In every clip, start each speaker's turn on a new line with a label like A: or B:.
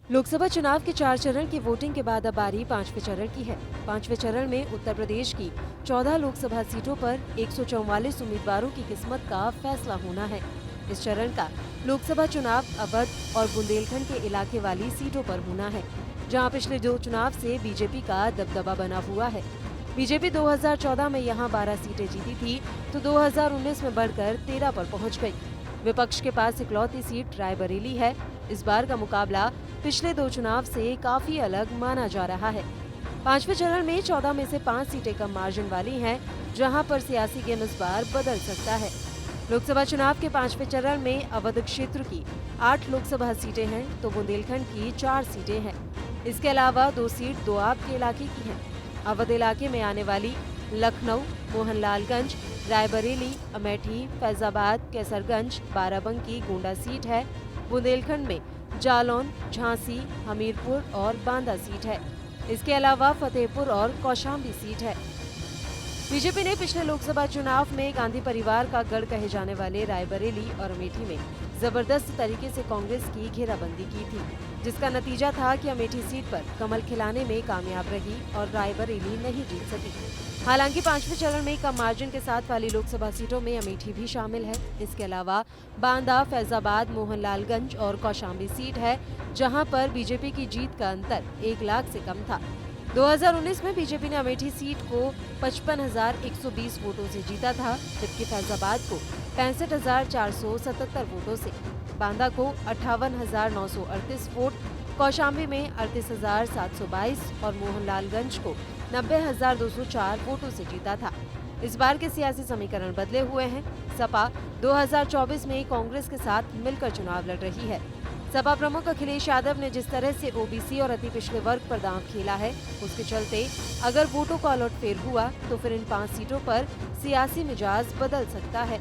A: लोकसभा चुनाव के 4 चरण की वोटिंग के बाद अब बारी 5वें चरण की है। 5वें चरण में उत्तर प्रदेश की 14 लोकसभा सीटों पर 144 उम्मीदवारों की किस्मत का फैसला होना है। इस चरण का लोकसभा चुनाव अवध और बुंदेलखंड के इलाके वाली सीटों पर होना है, जहां पिछले 2 चुनाव से बीजेपी का दबदबा बना हुआ है। बीजेपी 2014 में यहां 12 सीटें जीती थी, तो 2019 में बढ़कर 13 पर पहुंच गई। विपक्ष के पास इकलौती सीट रायबरेली है। इस बार का मुकाबला पिछले 2 चुनाव से काफी अलग माना जा रहा है। 5वें चरण में 14 में से 5 सीटें कम मार्जिन वाली हैं, जहां पर सियासी गेम इस बार बदल सकता है। लोकसभा चुनाव के 5वें चरण में अवध क्षेत्र की 8 लोकसभा सीटें हैं, तो बुंदेलखंड की 4 सीटें हैं। इसके अलावा 2 सीट दोआब के इलाके की हैं। अवध इलाके में आने वाली लखनऊ, मोहनलालगंज, रायबरेली, अमेठी, फैजाबाद, कैसरगंज, बाराबंकी, गोंडा सीट है। बुंदेलखंड में जालौन, झांसी, हमीरपुर और बांदा सीट है। इसके अलावा फतेहपुर और कौशाम्बी सीट है। बीजेपी ने पिछले लोकसभा चुनाव में गांधी परिवार का गढ़ कहे जाने वाले रायबरेली और अमेठी में जबरदस्त तरीके से कांग्रेस की घेराबंदी की थी, जिसका नतीजा था कि अमेठी सीट पर कमल खिलाने में कामयाब रही और रायबरेली नहीं जीत सकी। हालांकि 5वें चरण में कम मार्जिन के साथ वाली लोकसभा सीटों में अमेठी भी शामिल है। इसके अलावा बांदा, फैजाबाद, मोहनलालगंज और कौशाम्बी सीट है, जहां पर बीजेपी की जीत का अंतर 1 लाख से कम था। 2019 में बीजेपी ने अमेठी सीट को 55,120 वोटों से जीता था, जबकि फैजाबाद को 65,477 वोटों से, बांदा को 58,938 वोट, कौशाम्बी में 38,722 और मोहनलालगंज को 90,204 वोटों से जीता था। इस बार के सियासी समीकरण बदले हुए हैं। सपा 2024 में कांग्रेस के साथ मिलकर चुनाव लड़ रही है। सपा प्रमुख अखिलेश यादव ने जिस तरह से ओबीसी और अति पिछड़े वर्ग पर दांव खेला है, उसके चलते अगर वोटों का उलटफेर हुआ तो फिर इन 5 सीटों पर सियासी मिजाज बदल सकता है।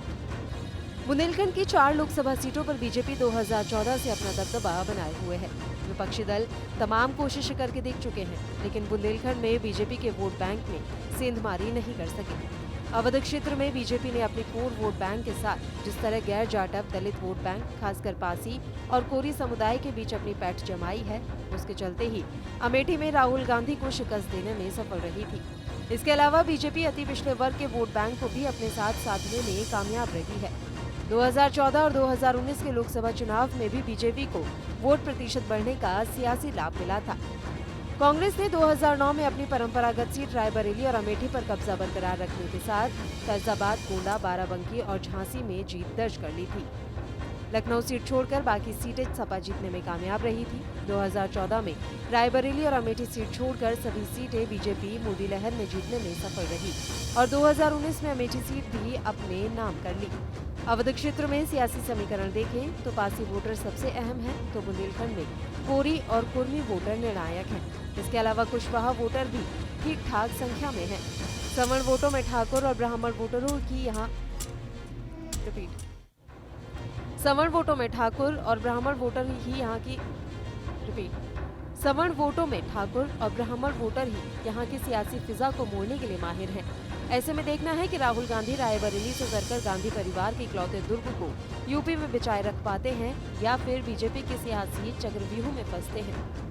A: बुंदेलखंड की 4 लोकसभा सीटों पर बीजेपी 2014 से अपना दबदबा बनाए हुए है। विपक्षी दल तमाम कोशिशें करके देख चुके हैं, लेकिन बुंदेलखंड में बीजेपी के वोट बैंक में सेंधमारी नहीं कर सके। अवध क्षेत्र में बीजेपी ने अपने कोर वोट बैंक के साथ जिस तरह गैर जाटव दलित वोट बैंक, खासकर पासी और कोरी समुदाय के बीच अपनी पैठ जमाई है, उसके चलते ही अमेठी में राहुल गांधी को शिकस्त देने में सफल रही थी। इसके अलावा बीजेपी अति पिछड़े वर्ग के वोट बैंक को भी अपने साथ साधने में कामयाब रही है। 2014 और 2019 के लोकसभा चुनाव में भी बीजेपी को वोट प्रतिशत बढ़ने का सियासी लाभ मिला था। कांग्रेस ने 2009 में अपनी परंपरागत सीट रायबरेली और अमेठी पर कब्जा बरकरार रखने के साथ फैजाबाद, गोंडा, बाराबंकी और झांसी में जीत दर्ज कर ली थी। लखनऊ सीट छोड़कर बाकी सीटें सपा जीतने में कामयाब रही थी। 2014 में रायबरेली और अमेठी सीट छोड़कर सभी सीटें बीजेपी मोदी लहर में जीतने में सफल रही और 2019 में अमेठी सीट भी अपने नाम कर ली। अवध क्षेत्र में सियासी समीकरण देखें तो पासी वोटर सबसे अहम है, तो बुंदेलखंड में कोरी और कुर्मी वोटर निर्णायक हैं। इसके अलावा कुशवाहा वोटर भी ठीक ठाक संख्या में हैं। सवर्ण वोटों में ठाकुर और ब्राह्मण वोटरों की सवर्ण वोटों में ठाकुर और ब्राह्मण वोटर ही यहाँ की सियासी फिजा को मोड़ने के लिए माहिर हैं। ऐसे में देखना है कि राहुल गांधी रायबरेली से उतरकर गांधी परिवार के इकलौते दुर्ग को यूपी में बचाए रख पाते हैं या फिर बीजेपी के सियासी चक्रव्यूह में फंसते हैं।